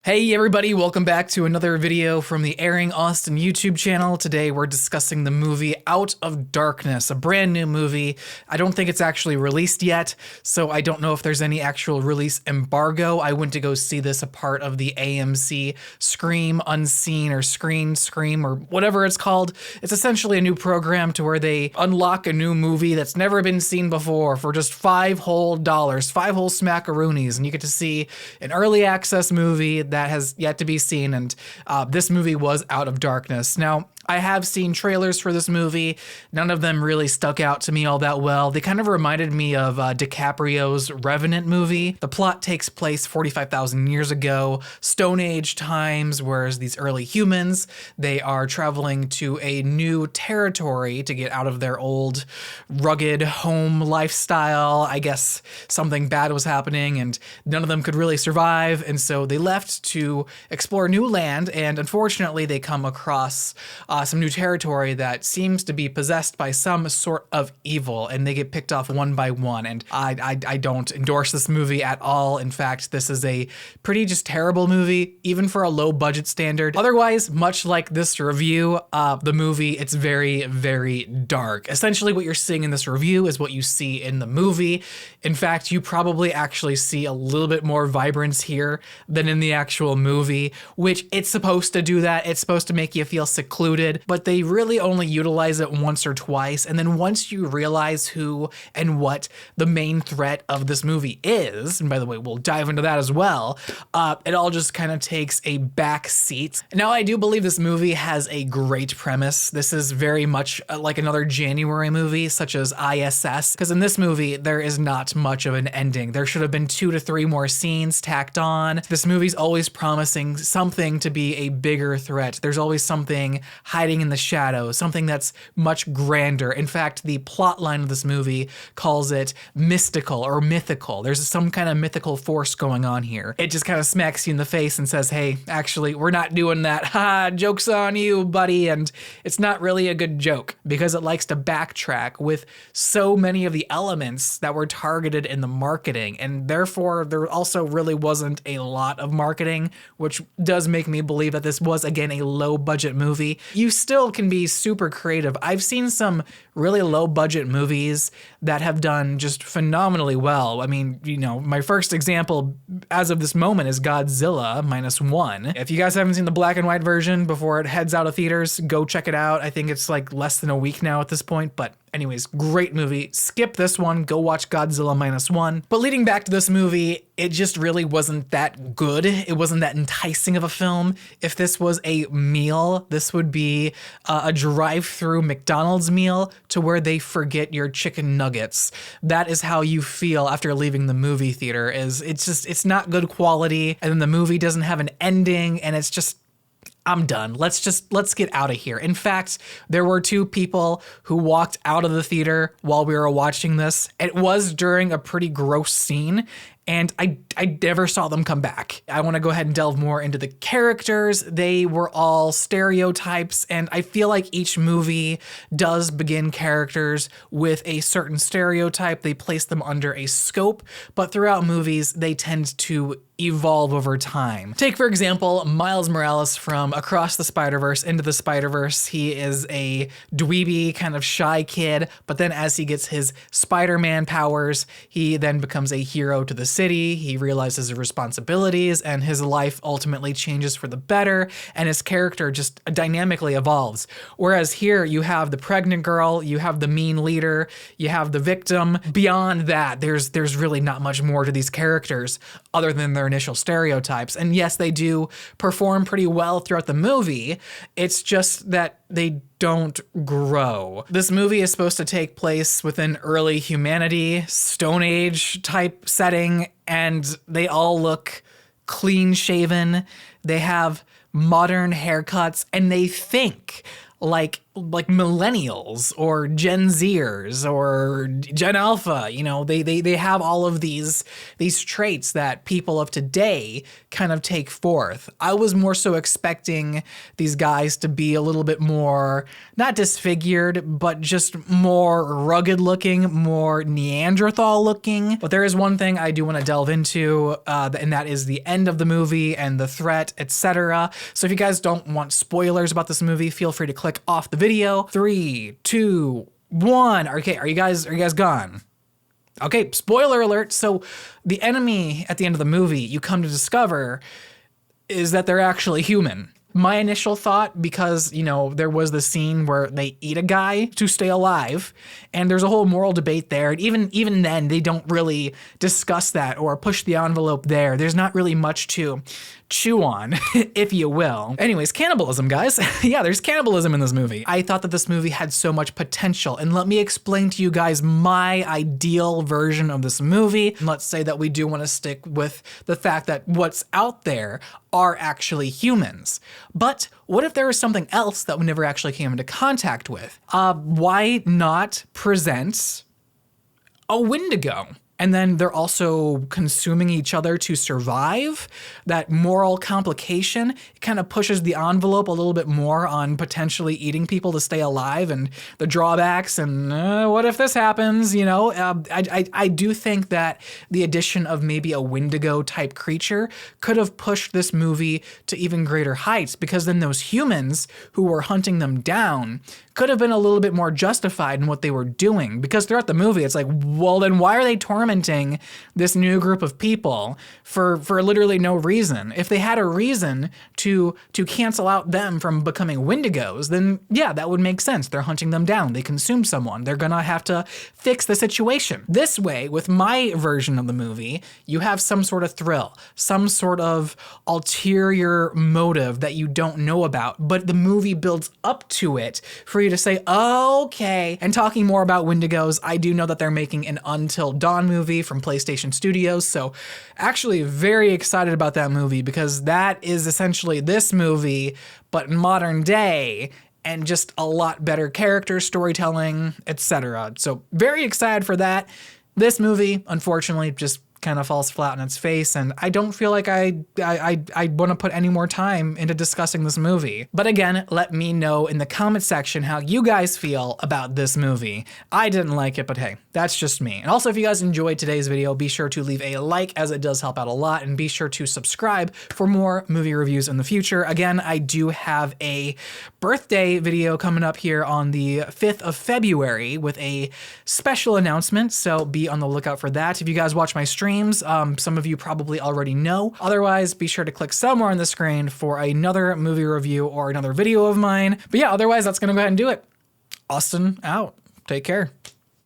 Hey everybody, welcome back to another video from the Airing Austin YouTube channel. Today we're discussing the movie Out of Darkness, a brand new movie. I don't think it's actually released yet, so I don't know if there's any actual release embargo. I went to go see this a part of the AMC Scream Unseen or Screen Scream or whatever it's called. It's essentially a new program to where they unlock a new movie that's never been seen before for just $5 whole, 5 whole smackaroonies, and you get to see an early access movie that has yet to be seen, and this movie was Out of Darkness. Now, I have seen trailers for this movie. None of them really stuck out to me all that well. They kind of reminded me of DiCaprio's Revenant movie. The plot takes place 45,000 years ago, Stone Age times, whereas these early humans, they are traveling to a new territory to get out of their old rugged home lifestyle. I guess something bad was happening and none of them could really survive, and so they left to explore new land, and unfortunately they come across some new territory that seems to be possessed by some sort of evil, and they get picked off one by one. And I don't endorse this movie at all. In fact, this is a pretty just terrible movie, even for a low budget standard. Otherwise, much like this review, the movie, it's very, very dark. Essentially what you're seeing in this review is what you see in the movie. In fact, you probably actually see a little bit more vibrance here than in the actual movie, which it's supposed to do that. It's supposed to make you feel secluded, but they really only utilize it once or twice. And then once you realize who and what the main threat of this movie is, and by the way, we'll dive into that as well, it all just kind of takes a back seat. Now, I do believe this movie has a great premise. This is very much like another January movie, such as ISS, because in this movie, there is not much of an ending. There should have been 2 to 3 more scenes tacked on. This movie's always promising something to be a bigger threat. There's always something hiding in the shadows, something that's much grander. In fact, the plot line of this movie calls it mystical or mythical. There's some kind of mythical force going on here. It just kind of smacks you in the face and says, hey, actually, we're not doing that. Ha, joke's on you, buddy. And it's not really a good joke because it likes to backtrack with so many of the elements that were targeted in the marketing. And therefore, there also really wasn't a lot of marketing, which does make me believe that this was, again, a low budget movie. You still can be super creative. I've seen some really low budget movies that have done just phenomenally well. I mean, you know, my first example as of this moment is Godzilla -1. If you guys haven't seen the black and white version before it heads out of theaters, go check it out. I think it's like less than a week now at this point, but anyways, great movie. Skip this one, go watch Godzilla -1. But leading back to this movie, it just really wasn't that good. It wasn't that enticing of a film. If this was a meal, this would be a drive-through McDonald's meal to where they forget your chicken nuggets. That is how you feel after leaving the movie theater. It's not good quality, and then the movie doesn't have an ending, and it's just, I'm done. Let's get out of here. In fact, there were 2 people who walked out of the theater while we were watching this. It was during a pretty gross scene, and I never saw them come back. I want to go ahead and delve more into the characters. They were all stereotypes, and I feel like each movie does begin characters with a certain stereotype. They place them under a scope, but throughout movies, they tend to evolve over time. Take, for example, Miles Morales from Across the Spider-Verse, Into the Spider-Verse. He is a dweeby, kind of shy kid, but then as he gets his Spider-Man powers, he then becomes a hero to the city. He realizes his responsibilities, and his life ultimately changes for the better, and his character just dynamically evolves. Whereas here, you have the pregnant girl, you have the mean leader, you have the victim. Beyond that, there's really not much more to these characters other than their initial stereotypes. And yes, they do perform pretty well throughout the movie. It's just that they don't grow. This movie is supposed to take place within early humanity, Stone Age type setting, and they all look clean shaven. They have modern haircuts, and they think like like millennials or Gen Zers or Gen Alpha. You know, they have all of these traits that people of today kind of take forth. I was more so expecting these guys to be a little bit more, not disfigured, but just more rugged looking, more Neanderthal looking. But there is one thing I do want to delve into, and that is the end of the movie and the threat, etc. So if you guys don't want spoilers about this movie, feel free to click off the video. 3, 2, 1. Okay, are you guys gone? Okay, spoiler alert. So the enemy at the end of the movie you come to discover is that they're actually human. My initial thought, because, you know, there was the scene where they eat a guy to stay alive, and there's a whole moral debate there. And even then, they don't really discuss that or push the envelope there. There's not really much to chew on, if you will. Anyways, cannibalism, guys. Yeah, there's cannibalism in this movie. I thought that this movie had so much potential, and let me explain to you guys my ideal version of this movie. And let's say that we do want to stick with the fact that what's out there are actually humans. But what if there was something else that we never actually came into contact with? Why not present a Wendigo? And then they're also consuming each other to survive. That moral complication kind of pushes the envelope a little bit more on potentially eating people to stay alive, and the drawbacks and what if this happens, you know? I do think that the addition of maybe a Wendigo type creature could have pushed this movie to even greater heights, because then those humans who were hunting them down could have been a little bit more justified in what they were doing. Because throughout the movie, it's like, well, then why are they tormenting this new group of people for literally no reason? If they had a reason to cancel out them from becoming Wendigos, then yeah, that would make sense. They're hunting them down. They consume someone. They're gonna have to fix the situation. This way, with my version of the movie, you have some sort of thrill, some sort of ulterior motive that you don't know about, but the movie builds up to it for you to say, okay. And talking more about Wendigos, I do know that they're making an Until Dawn movie from PlayStation Studios, so actually very excited about that movie, because that is essentially this movie, but in modern day, and just a lot better character storytelling, etc. So very excited for that. This movie, unfortunately, just kind of falls flat on its face, and I don't feel like I want to put any more time into discussing this movie. But again, let me know in the comment section how you guys feel about this movie. I didn't like it, but hey, that's just me. And also, if you guys enjoyed today's video, be sure to leave a like, as it does help out a lot, and be sure to subscribe for more movie reviews in the future. Again, I do have a birthday video coming up here on the 5th of February with a special announcement, so be on the lookout for that. If you guys watch my streams, some of you probably already know. Otherwise, be sure to click somewhere on the screen for another movie review or another video of mine. But yeah, otherwise, that's gonna go ahead and do it. Austin out. Take care.